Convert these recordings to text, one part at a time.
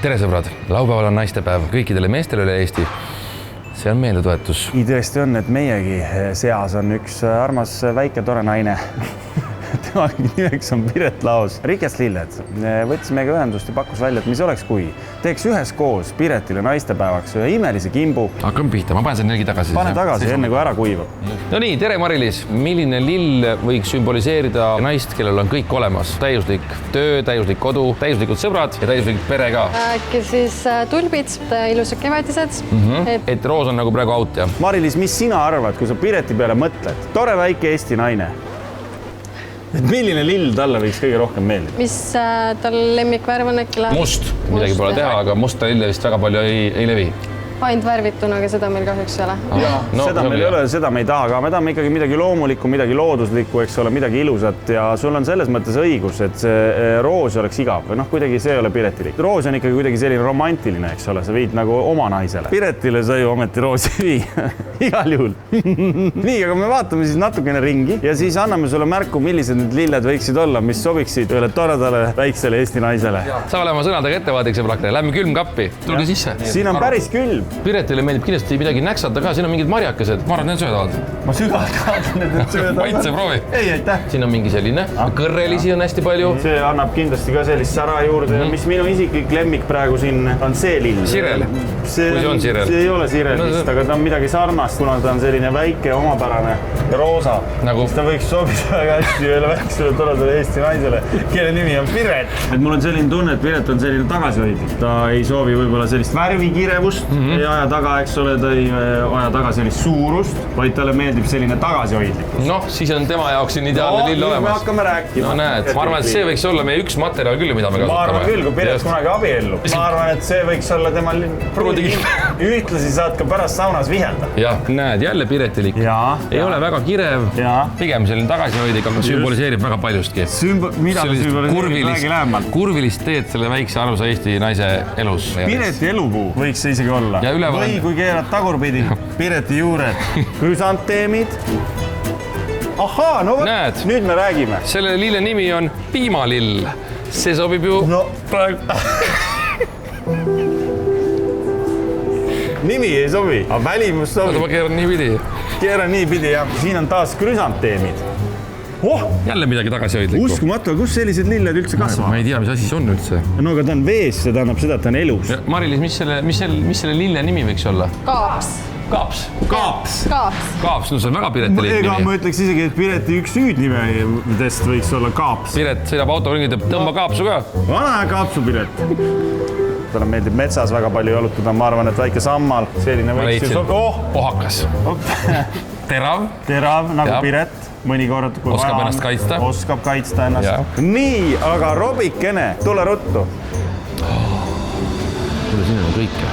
tere sõbrad, laupäeval on naistepäev kõikidele meestele üle Eesti. See on meeletoetus. Tõesti on, et meiegi seas on üks armas väike tore naine. Tema nimeks on Piret Laos. Rikest Lilled võtsimegi ühendust ja pakkus välja, et mis oleks, kui teeks üheskoos Piretile naistepäevaks ühe imelise kimbu. Hakkame pihta, ma panen selle nelgi tagasi. Pane tagasi enne kui ära kuivab. No nii, tere Mari-Liis. Milline lill võiks sümboliseerida naist, kellel on kõik olemas? Täiuslik töö, täiuslik kodu, täiuslikud sõbrad ja täiuslik pere ka. Äkki siis tulbid, ilusad kevadised. Et roos on nagu praegu out, jah? Mari-Liis, mis sina arvad, kui sa Pireti peale mõtled? Tore väike Eesti naine. Et milline lill talle võiks kõige rohkem meeldida? Mis tal lemmikvärv on äkki? Must. Midagi pole teha, aga musta lille vist väga palju ei levi. Ainult värvituna, aga seda meil kahjuks ei ole. Seda meil ei ole, seda me ei taha, aga me tahame ikkagi midagi loomulikku, midagi looduslikku, eks ole, midagi ilusat ja sul on selles mõttes õigus, et see roos oleks igav või kuidagi see ei ole Piretilik. Roos on ikkagi kuidagi selline romantiline, eks ole, sa viid nagu oma naisele. Piretile sa ju ometi roosi vii. Igal juhul. Nii, aga me vaatame siis natukene ringi ja siis anname sulle märku, millised need lilled võiksid olla, mis sobiksid ühele toredale väiksele Eesti naisele. Sa olema sõnadega ettevaadiks ja plakne. Lähme külmkappi. Tulge sisse. Siin on päris külm. Piretile meeldib kindlasti midagi näksata ka, siin on mingid marjakesed. Ma arvan, need söödavad. Ma sügavalt kaotan, et need söödavad. Maitse proovi. Ei, aitäh. Siin on mingi selline. Kõrrelisi on hästi palju. See annab kindlasti ka sellist sära juurde. Mis minu isiklik lemmik praegu siin on see lill. Sirel. Kui see on sirel. See ei ole sirel vist, aga ta on midagi sarnast, kuna ta on selline väike, omapärane ja roosa. Nagu? Ta võiks sobida väga hästi ühele väiksele toredale Eesti naisele, kelle nimi on Piret. Et mul on selline tunne, et Piret on selline tagasihoidlik. Ta ei soovi võib-olla sellist värvikirevust, ei aja taga, eks ole, ta ei aja taga sellist suurust, vaid talle meeldib selline tagasihoidlik. Noh, siis on tema jaoks siin ideaalne lill olemas. Me hakkame rääkima. No näed, ma arvan, et see võiks olla meie üks materjal küll, mida me kasutame. Ma arvan küll, kui Piret kunagi abiellu. Ma arvan, et see võiks olla tema ühtlasi saad ka pärast saunas vihelda. Jah, näed, jälle Piretilik. Ei ole väga kirev, pigem selline tagasihoidlik, aga sümboliseerib väga paljustki. Mida ta sümboliseerib, räägi lähemalt? Kurvilist teed selle väikse arvsa Eesti naise elus. Pireti elupuu võiks see isegi olla. Või kui keerad tagurpidi, Pireti juured, krüsanteemid. Ahaa, no võt, nüüd me räägime. Selle lille nimi on piimalill. See sobib ju praegu. Nimi ei sobi, aga välimus sobib. Ma keeran nii pidi. Keeran nii pidi ja siin on taas krüsanteemid. Jälle midagi tagasihoidlikku. Uskumatu, kus sellised lilled üldse kasvavad? Ma ei tea, mis asi see on üldse. No aga ta on vees, see tähendab seda, et ta on elus. Mari-Liis, mis selle lille nimi võiks olla? Kaaps. Kaaps? Kaaps. Kaaps, no see on väga Piretilik nimi. Ma ütleks isegi, et Pireti üks hüüdnimedest võiks olla Kaaps. Piret sõidab autoringi, tõmba kaapsu ka. Vana kaapsu Piret. Talle meeldib metsas väga palju jalutada, ma arvan, et väike sammal. Selline võiks ju Pohakas. Terav, nagu Piret. Mõnikord, kui oskab ennast kaitsta. Oskab kaitsta ennast. Nii, aga Robikene, tule ruttu. Tule siin on kõike.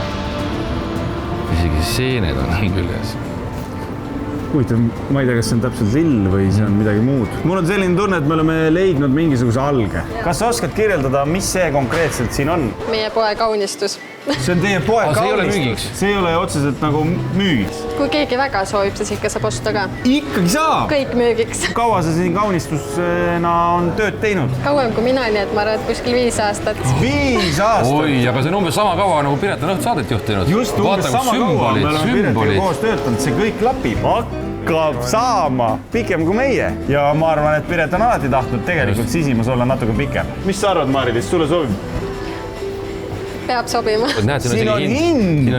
Isegi seened on nii küljes. Huvitav, ma ei tea, kas see on täpselt lill või see on midagi muud. Mul on selline tunne, et me oleme leidnud mingisuguse alge. Kas sa oskad kirjeldada, mis see konkreetselt siin on? Meie poe kaunistus. See on teie poe kaunistus. See ei ole otseselt nagu müügiks. Kui keegi väga soovib, siis ikka saab osta ka. Ikkagi saab? Kõik müügiks. Kaua sa siin kaunistusena on tööd teinud? Kauem kui mina, nii et ma arvan, et kuskil 5 aastat. 5 aastat? Oi, aga see on umbes sama kaua, nagu Piret on õhtusaadet juhtinud. Just umbes sama kaua. Me oleme Piretiga koos töötanud, see kõik klapib. Hakkab saama pikem kui meie. Ja ma arvan, et Piret on alati tahtnud tegelikult sisimas olla natuke pikem. Mis sa arvad, Mari-Liis, sulle sobib? Peab sobima. Näed, siin on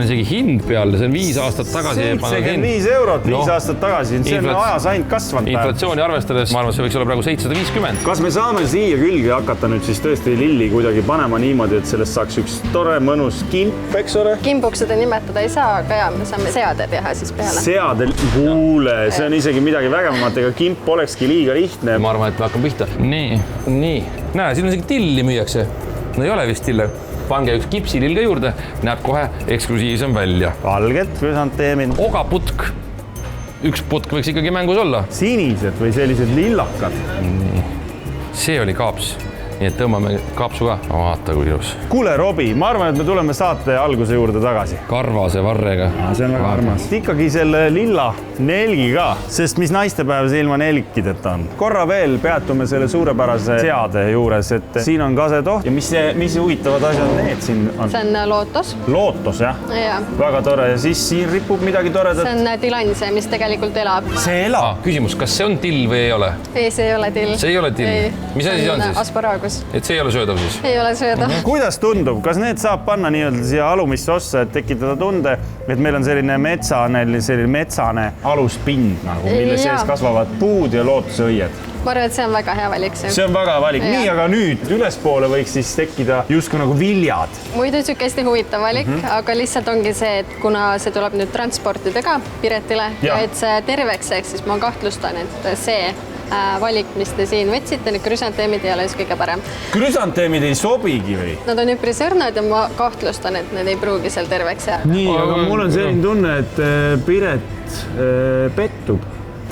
isegi hind peal, see on 5 aastat tagasi. 75 eurot 5 aastat tagasi, see on ajas ainult kasvanud. Inflatsiooni arvestades, ma arvan, et see võiks olla praegu 750. Kas me saame siia külge hakata nüüd siis tõesti lilli kuidagi panema niimoodi, et sellest saaks üks tore mõnus kimp, eks ole? Kimbuks seda nimetada ei saa, aga ja me saame seade teha siis peale. Seade, kuule, see on isegi midagi vägevamat, ega kimp olekski liiga lihtne. Ma arvan, et me hakkame pihta. Nii. Näe, siin on isegi tilli müüakse. No ei ole vist tille. Pange üks kipsilill ka juurde, näeb kohe eksklusiivsem välja. Valget, krüsanteemid. Ogaputk. Üks putk võiks ikkagi mängus olla. Sinised või sellised lillakad. See oli kaaps. nii et tõmbame kapsu ka. Vaata kui ilus. Kuule, Robi, ma arvan, et me tuleme saate alguse juurde tagasi. Karvase varrega. See on väga armas. Ikkagi selle lilla nelgi ka, sest mis naistepäev see ilma nelkideta on. Korra veel peatume selle suurepärase seade juures, et siin on kasetoht ja mis huvitavad asjad need siin on? See on lootos. Lootos, jah? Ja. Väga tore. Ja siis siin ripub midagi toredat. See on tilanse, mis tegelikult elab. See elab? Küsimus, kas see on till või ei ole? Ei, see ei ole till. See ei ole till. Mis asi on siis? Asparagus. Et see ei ole söödav siis? Ei ole söödav. Kuidas tundub? Kas need saab panna nii-öelda siia alumisse ossa, et tekitada tunde, et meil on selline metsane aluspind, nagu, mille sees kasvavad puud ja lootusõied? Ma arvan, et see on väga hea valik. See on väga valik. Nii, aga nüüd ülespoole võiks siis tekkida justkui nagu viljad. Muidu siuke hästi huvitav valik, aga lihtsalt ongi see, et kuna see tuleb nüüd transportida ka Piretile ja et see terveks ehk, siis ma kahtlustan, et see valik, mis te siin võtsite, need krüsanteemid ei ole just kõige parem. Krüsanteemid ei sobigi või? Nad on üpris õrnad ja ma kahtlustan, et need ei pruugi seal terveks jääda. Nii, aga mul on selline tunne, et Piret pettub.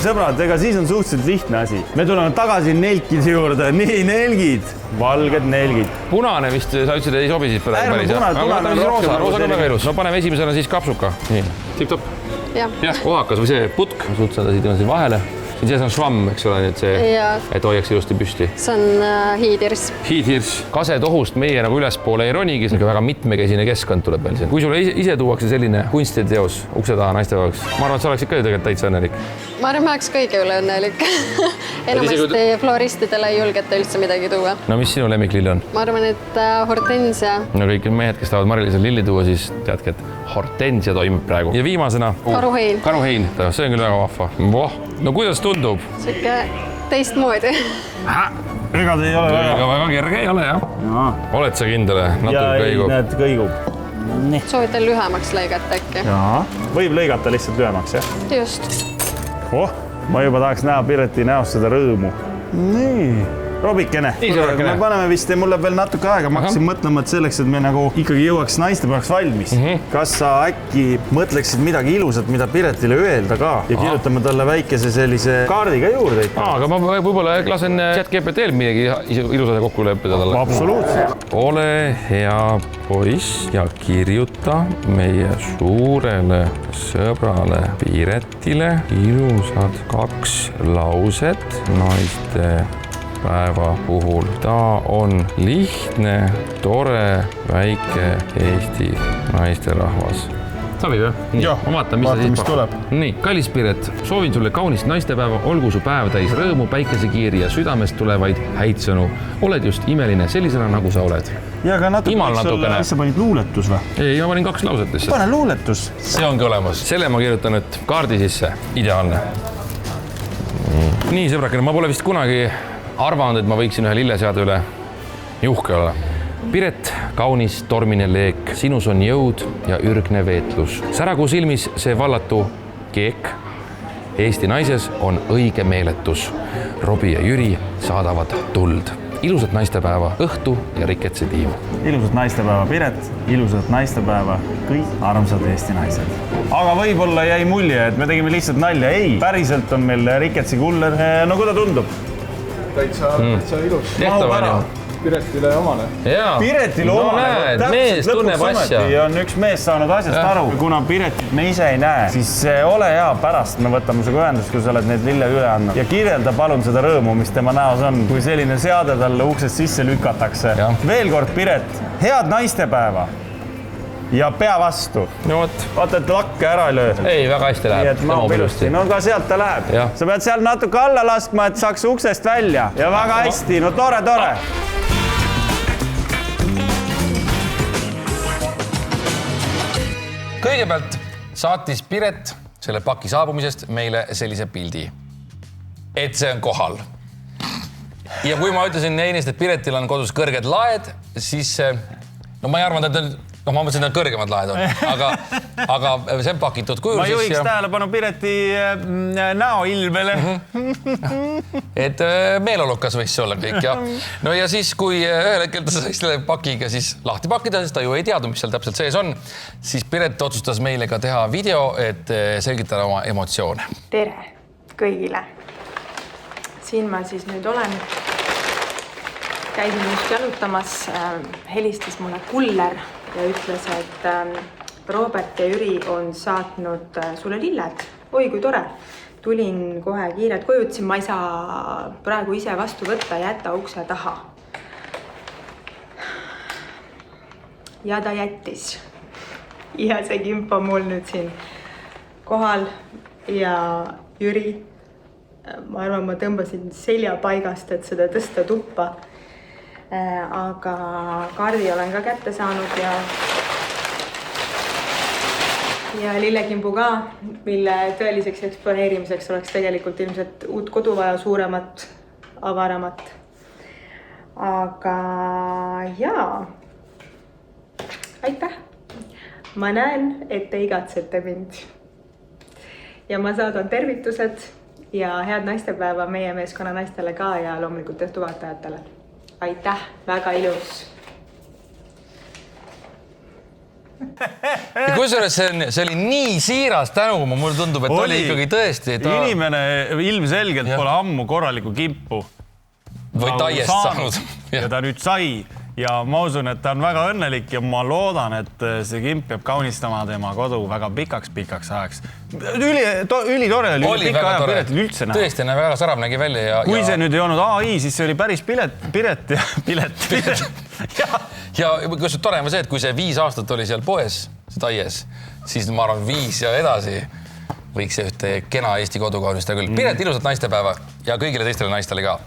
Sõbrad, ega siis on suhteliselt lihtne asi. Me tuleme tagasi nelkide juurde. Nii, nelgid. Valged nelgid. Punane vist, sa ütlesid, ei sobi siis päris. Aga roosa on väga ilus. No paneme esimesena siis kapsuka. Nii, tip-top. Jah, ohakas või see putk. Sutsada siit on siin vahele. Siin sees on švamm, eks ole, et see, et hoiaks ilusti püsti. See on hiidhirs. Hiidhirs. Kasetohust meie nagu ülespoole ei ronigi, see on väga mitmekesine keskkond tuleb meil siin. Kui sulle ise tuuakse selline kunstiteos ukse taha naistepäevaks, ma arvan, et sa oleksid ka ju tegelikult täitsa õnnelik. Ma arvan, ma oleks kõige üle õnnelik. Enamasti floristidele ei julgeta üldse midagi tuua. No mis sinu lemmiklill on? Ma arvan, et hortensia. No kõik mehed, kes tahavad Marilisel lilli tuua, siis teadke, et hortensia toimib praegu. Ja viimasena Karuhein. Karuhein, see on küll väga vahva. No kuidas tundub? Siuke teistmoodi. Ega te ei ole väga kerge ei ole, jah. Oled sa kindel? Ja ei, näed, kõigub. Soovitan lühemaks lõigata äkki. Võib lõigata lihtsalt lühemaks, jah? Just. Ma juba tahaks näha Pireti näost seda rõõmu. Nii. Robikene, me paneme vist, mul läheb veel natuke aega, ma hakkasin mõtlema, et selleks, et me nagu ikkagi jõuaks naistepäevaks valmis. Kas sa äkki mõtleksid midagi ilusat, mida Piretile öelda ka ja kirjutame talle väikese sellise kaardiga juurde? Aga ma võib-olla lasen ChatGPT-l midagi ilusada kokku leppida talle. Absoluutselt. Ole hea poiss ja kirjuta meie suurele sõbrale Piretile ilusad 2 lauset naiste päeva puhul. Ta on lihtne, tore, väike Eesti naisterahvas. Sobib, jah? Ma vaatan, mis ta siis tuleb. Nii, kallis Piret, soovin sulle kaunist naistepäeva, olgu su päev täis rõõmu, päikesekiiri ja südamest tulevaid häid sõnu. Oled just imeline sellisena, nagu sa oled. Ja aga natukene. Sa panid luuletus või? Ei, ma panin 2 lauset lihtsalt. Pane luuletus. See ongi olemas. Selle ma kirjutan nüüd kaardi sisse. Ideaalne. Nii, sõbrakene, ma pole vist kunagi arvanud, et ma võiksin ühe lilleseade üle juhke olla. Piret, kaunis tormine leek, sinus on jõud ja ürgne veetlus. Säragu silmis see vallatu keek. Eesti naises on õige meeletus. Robi ja Jüri saadavad tuld. Ilusat naistepäeva õhtu ja riketse tiim. Ilusat naistepäeva, Piret. Ilusat naistepäeva kõik armsad Eesti naised. Aga võib-olla jäi mulje, et me tegime lihtsalt nalja. Ei, päriselt on meil riketsi kuller. No kuidas tundub? Täitsa ilus. Tehtav on ju. Piretile omane. Piretile omane. Mees tunneb asja. On üks mees saanud asjast aru. Kuna Piretit me ise ei näe, siis ole hea, pärast me võtame sinuga ühendust, kui sa oled neid lille üle andnud. Ja kirjelda palun seda rõõmu, mis tema näos on, kui selline seade talle uksest sisse lükatakse. Veel kord, Piret, head naistepäeva. Ja pea vastu. No võt. Vaata, et lakke ära ei löö. Ei, väga hästi läheb. No ka sealt ta läheb. Sa pead seal natuke alla laskma, et saaks uksest välja. Ja väga hästi. No tore. Kõigepealt saatis Piret selle paki saabumisest meile sellise pildi. Et see on kohal. Ja kui ma ütlesin ennist, et Piretil on kodus kõrged laed, siis no ma ei arvanud, et ma mõtlesin, et kõrgemad laed on, aga see on pakitud kujul. Ma juhiks tähelepanu Pireti näoilmele. Et meeleolukas võis see olla kõik, jah. No ja siis, kui ühel hetkel ta sai selle pakiga siis lahti pakkida, sest ta ju ei teadnud, mis seal täpselt sees on, siis Piret otsustas meile ka teha video, et selgitada oma emotsioone. Tere kõigile. Siin ma siis nüüd olen. käisin just jalutamas, helistas mulle kuller ja ütles, et Robert ja Jüri on saatnud sulle lilled. Oi, kui tore. Tulin kohe kiirelt koju, ütlesin, ma ei saa praegu ise vastu võtta, jäta ukse taha. Ja ta jättis. Ja see kimp on mul nüüd siin kohal ja Jüri, ma arvan, ma tõmbasin selja paigast, et seda tõsta tuppa. Aga kaardi olen ka kätte saanud ja lillekimbu ka, mille tõeliseks eksponeerimiseks oleks tegelikult ilmselt uut kodu vaja, suuremat, avaramat. Aga jaa, aitäh. Ma näen, et te igatsete mind. Ja ma saadan tervitused ja head naistepäeva meie meeskonna naistele ka ja loomulikult õhtuvaatajatele. Aitäh, väga ilus. Ja kusjuures see oli nii siiras tänu, mulle tundub, et oli ikkagi tõesti. Inimene ilmselgelt pole ammu korralikku kimpu. Või taiest saanud. Ja ta nüüd sai. Ja ma usun, et ta on väga õnnelik ja ma loodan, et see kimp peab kaunistama tema kodu väga pikaks ajaks. Ülitore oli pika aja piletil üldse näha. Tõesti, väga sarav nägi välja. Kui see nüüd ei olnud AI, siis see oli päris pilet. Ja kus tore on see, et kui see 5 aastat oli seal poes, see taies, siis ma arvan 5 ja edasi võiks see ühte kena Eesti kodu kaunistada küll. Piret, ilusat naistepäeva ja kõigile teistele naistele ka.